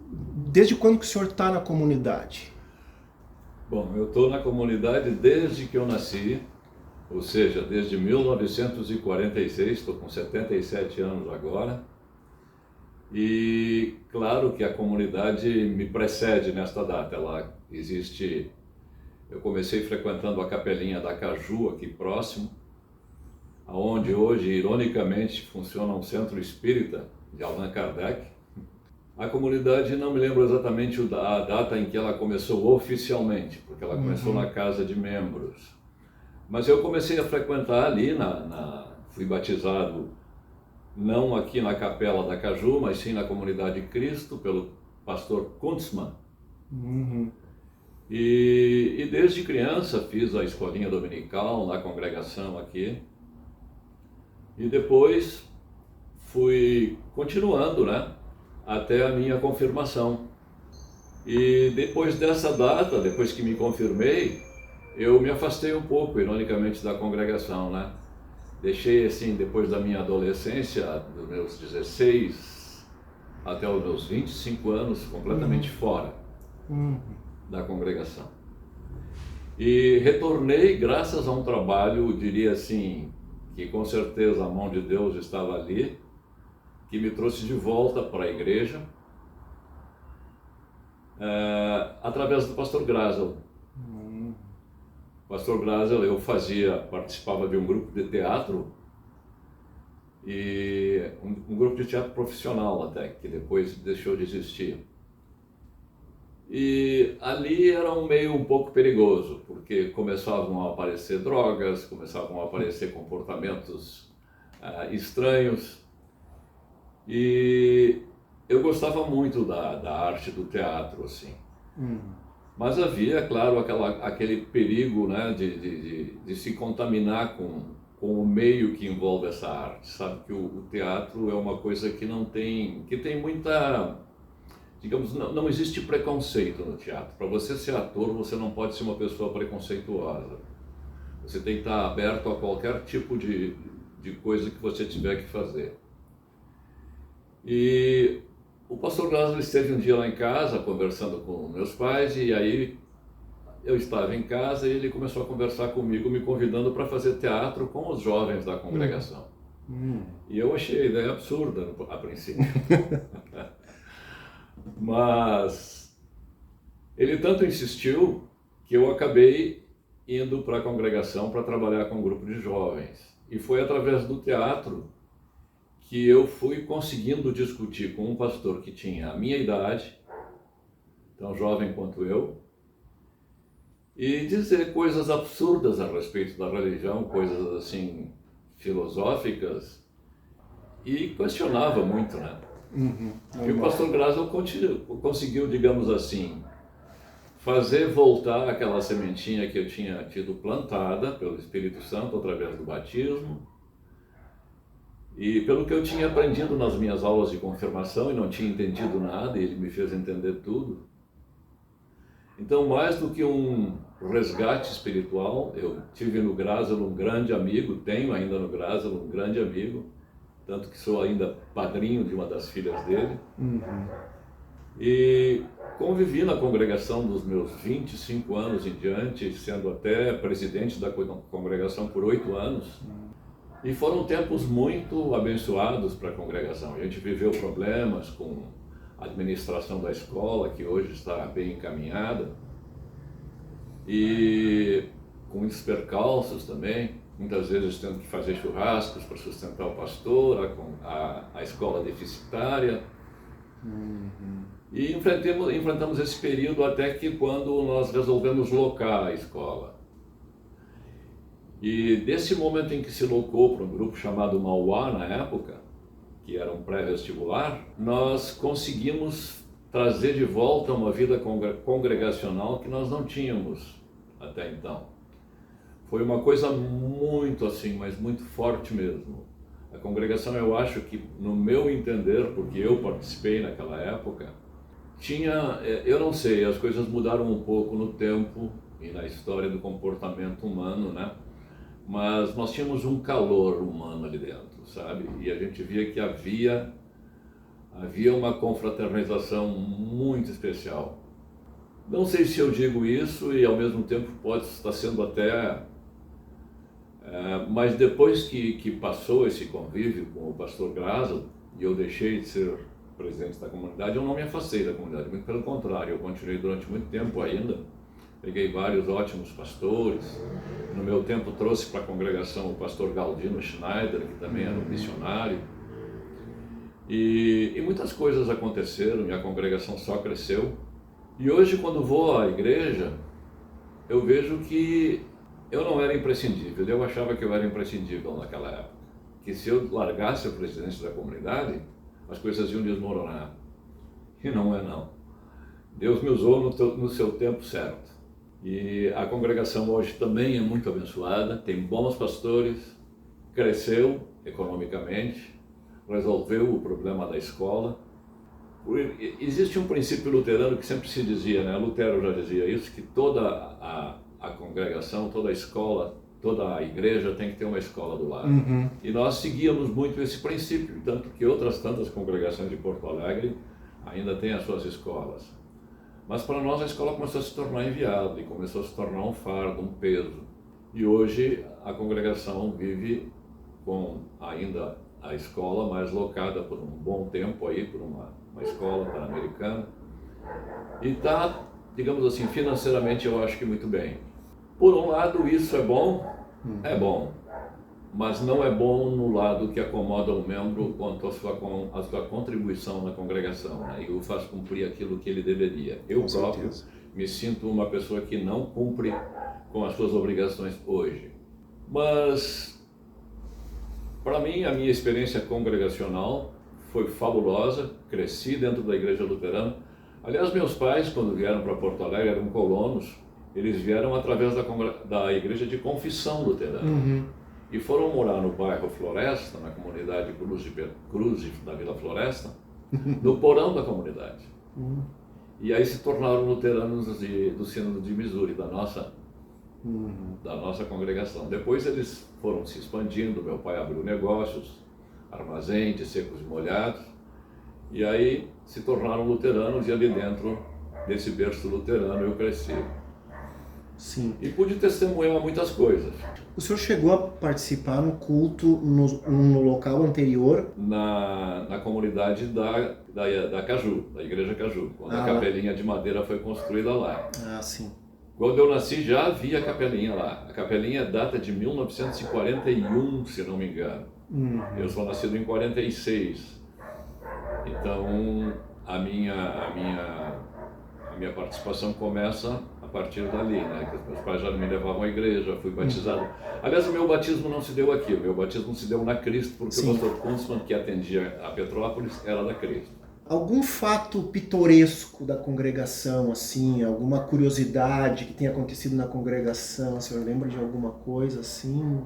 Desde quando que o senhor está na comunidade? Bom, eu estou na comunidade desde que eu nasci, ou seja, desde 1946, estou com 77 anos agora. E claro que a comunidade me precede nesta data. Ela existe. Eu comecei frequentando a capelinha da Caju, aqui próximo, aonde hoje, ironicamente, funciona um centro espírita de Allan Kardec. A comunidade, não me lembro exatamente a data em que ela começou oficialmente, porque ela começou na casa de membros. Mas eu comecei a frequentar ali, fui batizado não aqui na capela da Caju, mas sim na Comunidade Cristo, pelo pastor Kuntzmann. Uhum. E desde criança fiz a escolinha dominical na congregação aqui. E depois fui continuando, né, até a minha confirmação. E depois dessa data, depois que me confirmei, eu me afastei um pouco, ironicamente, da congregação, né? Deixei assim, depois da minha adolescência, dos meus 16 até os meus 25 anos, completamente fora da congregação. E retornei graças a um trabalho, diria assim, que com certeza a mão de Deus estava ali, que me trouxe de volta para a igreja, através do pastor Grazel. Pastor Grazel, eu participava de um grupo de teatro, e um grupo de teatro profissional até, que depois deixou de existir. E ali era um meio um pouco perigoso, porque começavam a aparecer drogas, começavam a aparecer comportamentos estranhos. E eu gostava muito da arte do teatro, assim. Mas havia, claro, aquele perigo, né, de se contaminar com o meio que envolve essa arte. Sabe que o teatro é uma coisa que tem muita, digamos, não existe preconceito no teatro. Para você ser ator, você não pode ser uma pessoa preconceituosa. Você tem que estar aberto a qualquer tipo de coisa que você tiver que fazer. E o pastor Grazel esteve um dia lá em casa conversando com meus pais, e aí eu estava em casa e ele começou a conversar comigo, me convidando para fazer teatro com os jovens da congregação. E eu achei a ideia absurda a princípio. Mas ele tanto insistiu que eu acabei indo para a congregação para trabalhar com um grupo de jovens. E foi através do teatro que eu fui conseguindo discutir com um pastor que tinha a minha idade, tão jovem quanto eu, e dizer coisas absurdas a respeito da religião, coisas assim filosóficas, e questionava muito, né? E o pastor Grazel conseguiu, digamos assim, fazer voltar aquela sementinha que eu tinha tido plantada pelo Espírito Santo através do batismo, e pelo que eu tinha aprendido nas minhas aulas de confirmação, e não tinha entendido nada, e ele me fez entender tudo. Então, mais do que um resgate espiritual, eu tive no Grazel um grande amigo, tenho ainda no Grazel um grande amigo, tanto que sou ainda padrinho de uma das filhas dele. E convivi na congregação dos meus 25 anos em diante, sendo até presidente da congregação por 8 anos. E foram tempos muito abençoados para a congregação. A gente viveu problemas com a administração da escola, que hoje está bem encaminhada, e com muitos percalços também, muitas vezes tendo que fazer churrascos para sustentar o pastor, a escola deficitária. E enfrentamos esse período até que quando nós resolvemos locar a escola. E desse momento em que se locou para um grupo chamado Mauá, na época, que era um pré-vestibular, nós conseguimos trazer de volta uma vida congregacional que nós não tínhamos até então. Foi uma coisa muito assim, mas muito forte mesmo. A congregação, eu acho que, no meu entender, porque eu participei naquela época, eu não sei, as coisas mudaram um pouco no tempo e na história do comportamento humano, né? Mas nós tínhamos um calor humano ali dentro, sabe? E a gente via que havia Havia uma confraternização muito especial. Não sei se eu digo isso e ao mesmo tempo pode estar sendo até... mas depois que passou esse convívio com o pastor Graça e eu deixei de ser presidente da comunidade, eu não me afastei da comunidade, muito pelo contrário, eu continuei durante muito tempo ainda. Peguei vários ótimos pastores. No meu tempo trouxe para a congregação o pastor Galdino Schneider, que também era um missionário. E muitas coisas aconteceram e a congregação só cresceu. E hoje, quando vou à igreja, eu vejo que eu não era imprescindível. Eu achava que eu era imprescindível naquela época. Que se eu largasse a presidência da comunidade, as coisas iam desmoronar. E não é não. Deus me usou no seu tempo certo. E a congregação hoje também é muito abençoada, tem bons pastores, cresceu economicamente, resolveu o problema da escola. Existe um princípio luterano que sempre se dizia, né? Lutero já dizia isso, que toda a congregação, toda a escola, toda a igreja tem que ter uma escola do lado. Uhum. E nós seguíamos muito esse princípio, tanto que outras tantas congregações de Porto Alegre ainda têm as suas escolas. Mas para nós a escola começou a se tornar inviável, começou a se tornar um fardo, um peso. E hoje a congregação vive com ainda a escola, mas locada por um bom tempo aí, por uma escola pan-americana. E está, digamos assim, financeiramente eu acho que muito bem. Por um lado isso é bom, mas não é bom no lado que acomoda o membro quanto à sua contribuição na congregação, né? E o faz cumprir aquilo que ele deveria. Eu próprio me sinto uma pessoa que não cumpre com as suas obrigações hoje. Mas, para mim, a minha experiência congregacional foi fabulosa, cresci dentro da igreja luterana. Aliás, meus pais, quando vieram para Porto Alegre, eram colonos, eles vieram através da igreja de confissão luterana. Uhum. E foram morar no bairro Floresta, na comunidade Cruz da Vila Floresta, no porão da comunidade. E aí se tornaram luteranos do Sínodo de Missouri, da nossa congregação. Depois eles foram se expandindo, meu pai abriu negócios, armazém de secos e molhados, e aí se tornaram luteranos e ali dentro desse berço luterano eu cresci. Sim. E pude testemunhar muitas coisas. O senhor chegou a participar no culto no local anterior? Na comunidade da Caju, da Igreja Caju, quando a capelinha de madeira foi construída lá. Ah, sim. Quando eu nasci já havia a capelinha lá. A capelinha data de 1941, se não me engano. Eu sou nascido em 46. Então a minha participação começa a partir dali, né? Que os meus pais já me levavam à igreja, fui batizado. Aliás, o meu batismo não se deu aqui, o meu batismo se deu na Cristo, porque o pastor Kunzmann, que atendia a Petrópolis, era da Cristo. Algum fato pitoresco da congregação, assim, alguma curiosidade que tenha acontecido na congregação, o senhor lembra de alguma coisa assim?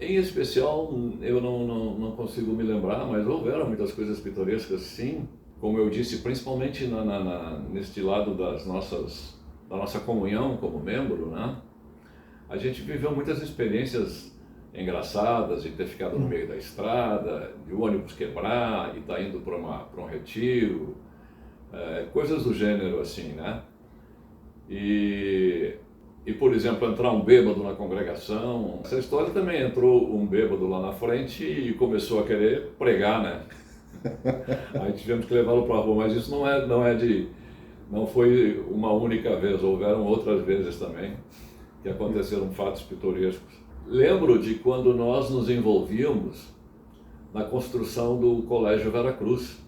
Em especial, eu não consigo me lembrar, mas houveram muitas coisas pitorescas, sim. Como eu disse, principalmente neste lado da nossa comunhão como membro, né? A gente viveu muitas experiências engraçadas de ter ficado no meio da estrada, de o ônibus quebrar e estar indo para um retiro, coisas do gênero assim, né? E, por exemplo, entrar um bêbado na congregação. Essa história também entrou um bêbado lá na frente e começou a querer pregar, né? Aí tivemos que levá-lo para a rua, mas isso não foi uma única vez, houveram outras vezes também que aconteceram fatos pitorescos. Lembro de quando nós nos envolvíamos na construção do Colégio Veracruz.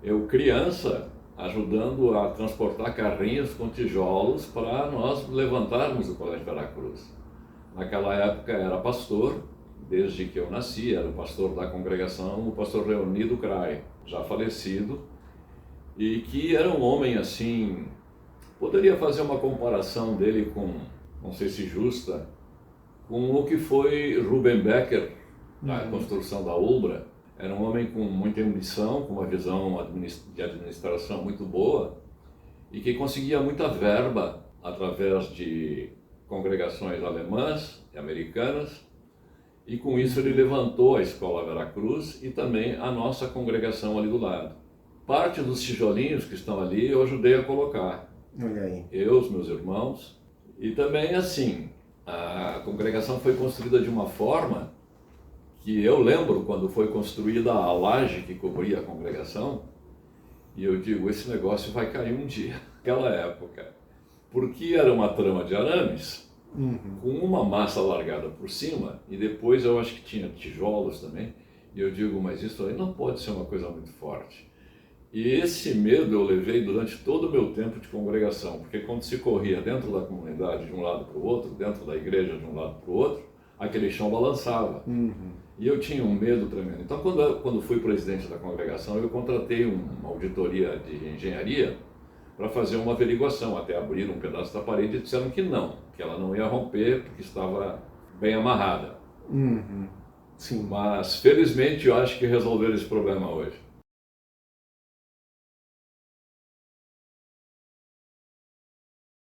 Eu, criança, ajudando a transportar carrinhos com tijolos para nós levantarmos o Colégio Veracruz. Naquela época era pastor, desde que eu nasci, era o pastor da congregação, o pastor Leonido Crai, já falecido, e que era um homem assim, poderia fazer uma comparação dele com, não sei se justa, com o que foi Ruben Becker, na construção da Ubra. Era um homem com muita ambição, com uma visão de administração muito boa, e que conseguia muita verba através de congregações alemãs e americanas, E com isso ele levantou a Escola Veracruz e também a nossa congregação ali do lado. Parte dos tijolinhos que estão ali eu ajudei a colocar. Olha aí. Eu, os meus irmãos. E também assim, a congregação foi construída de uma forma que eu lembro quando foi construída a laje que cobria a congregação, e eu digo, esse negócio vai cair um dia, naquela época. Porque era uma trama de arames, com uma massa largada por cima, e depois eu acho que tinha tijolos também, e eu digo, mas isso aí não pode ser uma coisa muito forte. E esse medo eu levei durante todo o meu tempo de congregação, porque quando se corria dentro da comunidade de um lado para o outro, dentro da igreja de um lado para o outro, aquele chão balançava. E eu tinha um medo tremendo. Então, quando fui presidente da congregação, eu contratei uma auditoria de engenharia para fazer uma averiguação, até abrir um pedaço da parede e disseram que não, que ela não ia romper porque estava bem amarrada. Sim. Mas, felizmente, eu acho que resolveram esse problema hoje.